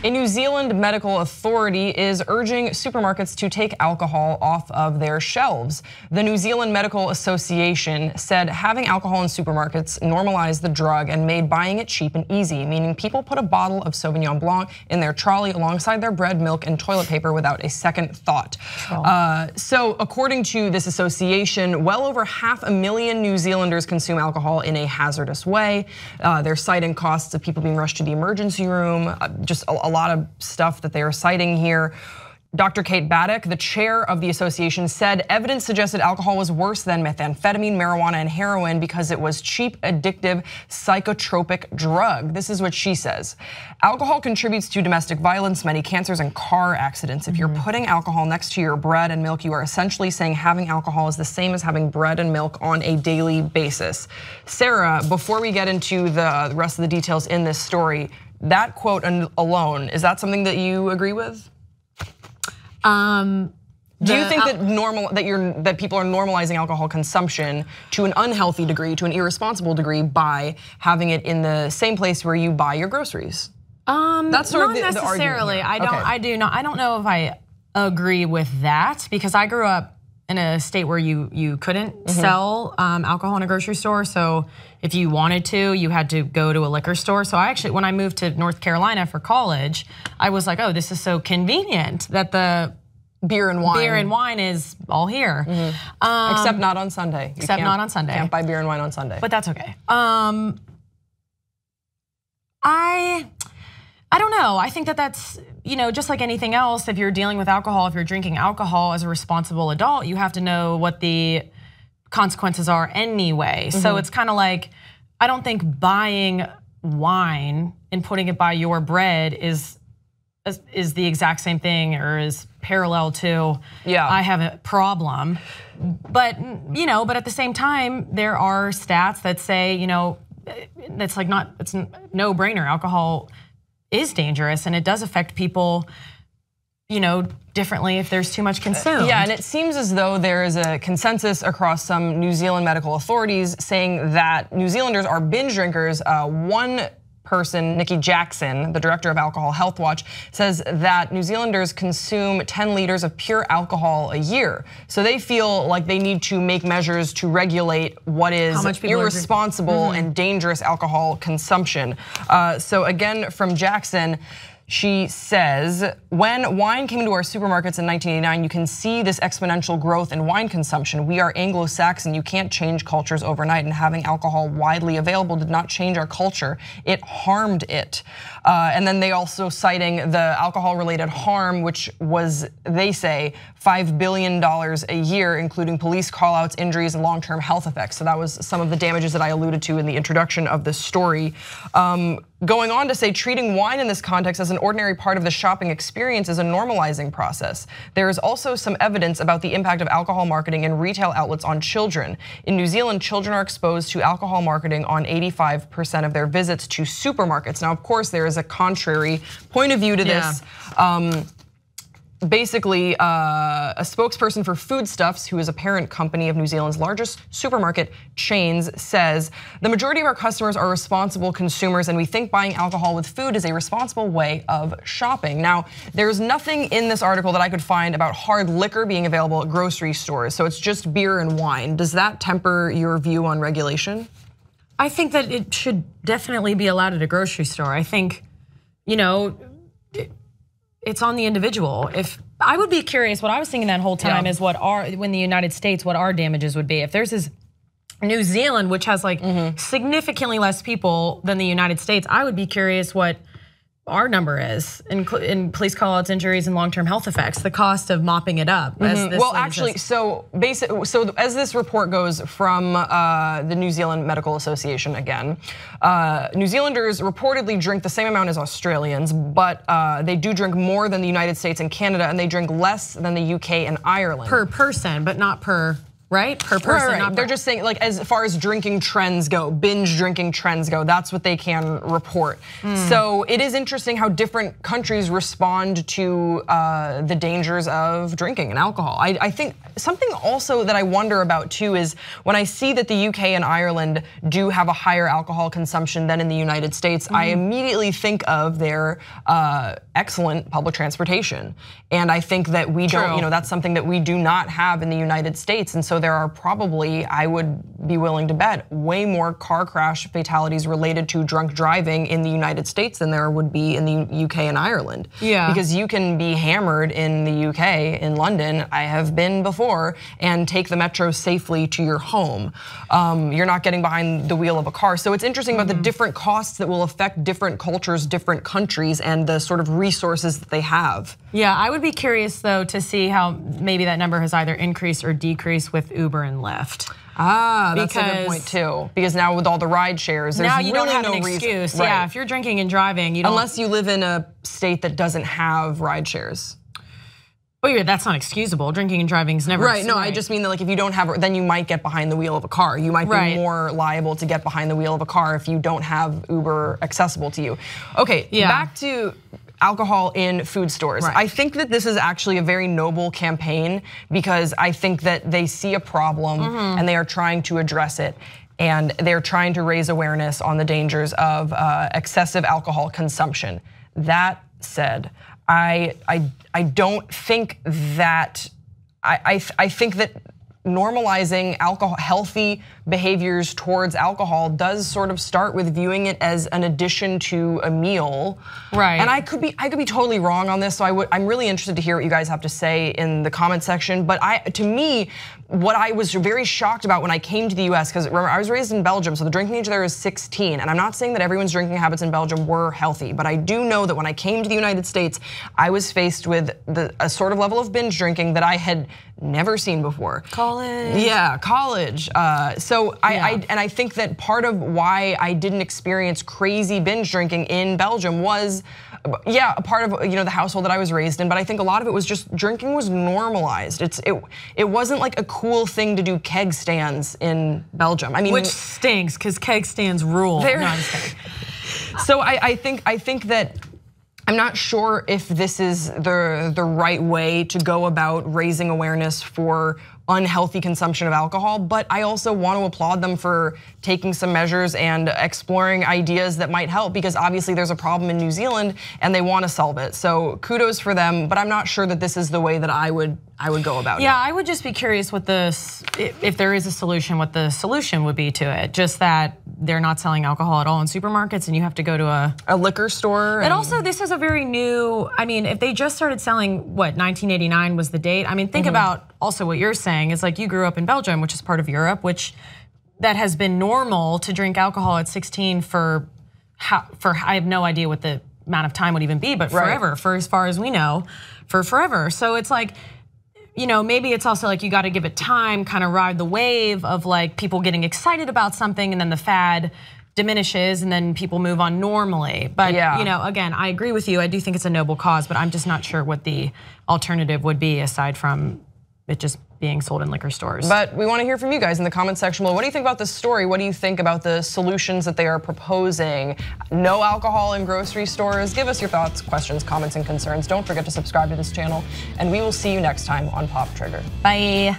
A New Zealand medical authority is urging supermarkets to take alcohol off of their shelves. The New Zealand Medical Association said having alcohol in supermarkets normalized the drug and made buying it cheap and easy, meaning people put a bottle of Sauvignon Blanc in their trolley alongside their bread, milk, and toilet paper without a second thought. So according to this association, well over 500,000 New Zealanders consume alcohol in a hazardous way. They're citing costs of people being rushed to the emergency room, just a lot of stuff that they are citing here. Dr. Kate Baddock, the chair of the association, said evidence suggested alcohol was worse than methamphetamine, marijuana, and heroin because it was cheap, addictive, psychotropic drug. This is what she says. Alcohol contributes to domestic violence, many cancers, and car accidents. If you're putting alcohol next to your bread and milk, you are essentially saying having alcohol is the same as having bread and milk on a daily basis. Sarah, before we get into the rest of the details in this story, that quote alone, is that something that you agree with? Do you think that people are normalizing alcohol consumption to an unhealthy degree, to an irresponsible degree, by having it in the same place where you buy your groceries? That's sort of the necessarily. I don't know if I agree with that, because I grew up in a state where you couldn't sell alcohol in a grocery store. So if you wanted to, you had to go to a liquor store. So I actually, when I moved to North Carolina for college, I was like, oh, this is so convenient that the beer and wine is all here. Except not on Sunday. Except not on Sunday. Can't buy beer and wine on Sunday. But that's okay. I don't know. I think that's, just like anything else, if you're dealing with alcohol, if you're drinking alcohol as a responsible adult, you have to know what the consequences are anyway. So it's kind of like, I don't think buying wine and putting it by your bread is the exact same thing, or is parallel to, I have a problem. But at the same time, there are stats that say, it's no brainer. Alcohol is dangerous, and it does affect people, differently if there's too much consumed. Yeah, and it seems as though there is a consensus across some New Zealand medical authorities saying that New Zealanders are binge drinkers. One person, Nikki Jackson, the director of Alcohol Health Watch, says that New Zealanders consume 10 liters of pure alcohol a year. So they feel like they need to make measures to regulate what is irresponsible and dangerous alcohol consumption. So again, from Jackson, she says, when wine came into our supermarkets in 1989, you can see this exponential growth in wine consumption. We are Anglo-Saxon, you can't change cultures overnight, and having alcohol widely available did not change our culture, it harmed it. And then they also citing the alcohol-related harm, which was, they say, $5 billion a year, including police call-outs, injuries, and long-term health effects. So that was some of the damages that I alluded to in the introduction of this story. Going on to say treating wine in this context as an ordinary part of the shopping experience is a normalizing process. There is also some evidence about the impact of alcohol marketing in retail outlets on children. In New Zealand, children are exposed to alcohol marketing on 85% of their visits to supermarkets. Now, of course, there is a contrary point of view to this. Basically, a spokesperson for Foodstuffs, who is a parent company of New Zealand's largest supermarket chains, says the majority of our customers are responsible consumers, and we think buying alcohol with food is a responsible way of shopping. Now, there's nothing in this article that I could find about hard liquor being available at grocery stores, so it's just beer and wine. Does that temper your view on regulation? I think that it should definitely be allowed at a grocery store. I think, it's on the individual. If I would be curious, what I was thinking that whole time is when the United States, what our damages would be. If there's this New Zealand, which has like significantly less people than the United States, I would be curious what our number is in police call-outs, injuries, and long-term health effects, the cost of mopping it up. Well, actually, so as this report goes from the New Zealand Medical Association again, New Zealanders reportedly drink the same amount as Australians, but they do drink more than the United States and Canada, and they drink less than the UK and Ireland. Per person, but not per, right? Per person. Right. They're just saying, like, as far as drinking trends go, binge drinking trends go, that's what they can report. So it is interesting how different countries respond to the dangers of drinking and alcohol. I think something also that I wonder about too is when I see that the UK and Ireland do have a higher alcohol consumption than in the United States, I immediately think of their excellent public transportation. And I think that we don't, that's something that we do not have in the United States. And so there are probably, I would be willing to bet, way more car crash fatalities related to drunk driving in the United States than there would be in the UK and Ireland. Yeah. Because you can be hammered in the UK, in London, I have been before, and take the metro safely to your home. You're not getting behind the wheel of a car. So it's interesting about the different costs that will affect different cultures, different countries, and the sort of resources that they have. Yeah, I would be curious though to see how maybe that number has either increased or decreased with Uber and Lyft. That's a good point too. Because now with all the ride shares, there's now you really don't have no an excuse. reason. Right. Yeah, if you're drinking and driving, you don't. Unless you live in a state that doesn't have ride shares. Oh yeah, that's not excusable. Drinking and driving is never right. No, I just mean that like if you don't have, then you might get behind the wheel of a car. You might be more liable to get behind the wheel of a car if you don't have Uber accessible to you. Okay, back to alcohol in food stores. I think that this is actually a very noble campaign because I think that they see a problem and they are trying to address it. And they're trying to raise awareness on the dangers of excessive alcohol consumption. That said, I don't think that, I think that normalizing alcohol, healthy behaviors towards alcohol does sort of start with viewing it as an addition to a meal. Right. And I could be totally wrong on this, so I'm really interested to hear what you guys have to say in the comment section. But to me, what I was very shocked about when I came to the US, because remember, I was raised in Belgium, so the drinking age there is 16. And I'm not saying that everyone's drinking habits in Belgium were healthy, but I do know that when I came to the United States, I was faced with a sort of level of binge drinking that I had never seen before. College. Yeah, college. I think that part of why I didn't experience crazy binge drinking in Belgium was, a part of the household that I was raised in, but I think a lot of it was just drinking was normalized. It wasn't like a cool thing to do keg stands in Belgium. I mean, which stinks because keg stands rule. No, I'm just kidding. So I think that I'm not sure if this is the right way to go about raising awareness for unhealthy consumption of alcohol, but I also want to applaud them for taking some measures and exploring ideas that might help, because obviously there's a problem in New Zealand and they want to solve it. So kudos for them, but I'm not sure that this is the way that I would go about it. Yeah, I would just be curious what if there is a solution, what the solution would be to it. Just that they're not selling alcohol at all in supermarkets and you have to go to a liquor store. And also this is a very new, I mean, if they just started selling, 1989 was the date. I mean, think about also what you're saying is like you grew up in Belgium, which is part of Europe, which that has been normal to drink alcohol at 16 for I have no idea what the amount of time would even be, but forever, for as far as we know, for forever. So it's like, maybe it's also like you got to give it time, kind of ride the wave of like people getting excited about something and then the fad diminishes and then people move on normally. But again, I agree with you. I do think it's a noble cause, but I'm just not sure what the alternative would be aside from it just being sold in liquor stores. But we want to hear from you guys in the comment section below. What do you think about this story? What do you think about the solutions that they are proposing? No alcohol in grocery stores. Give us your thoughts, questions, comments, and concerns. Don't forget to subscribe to this channel, and we will see you next time on Pop Trigger. Bye.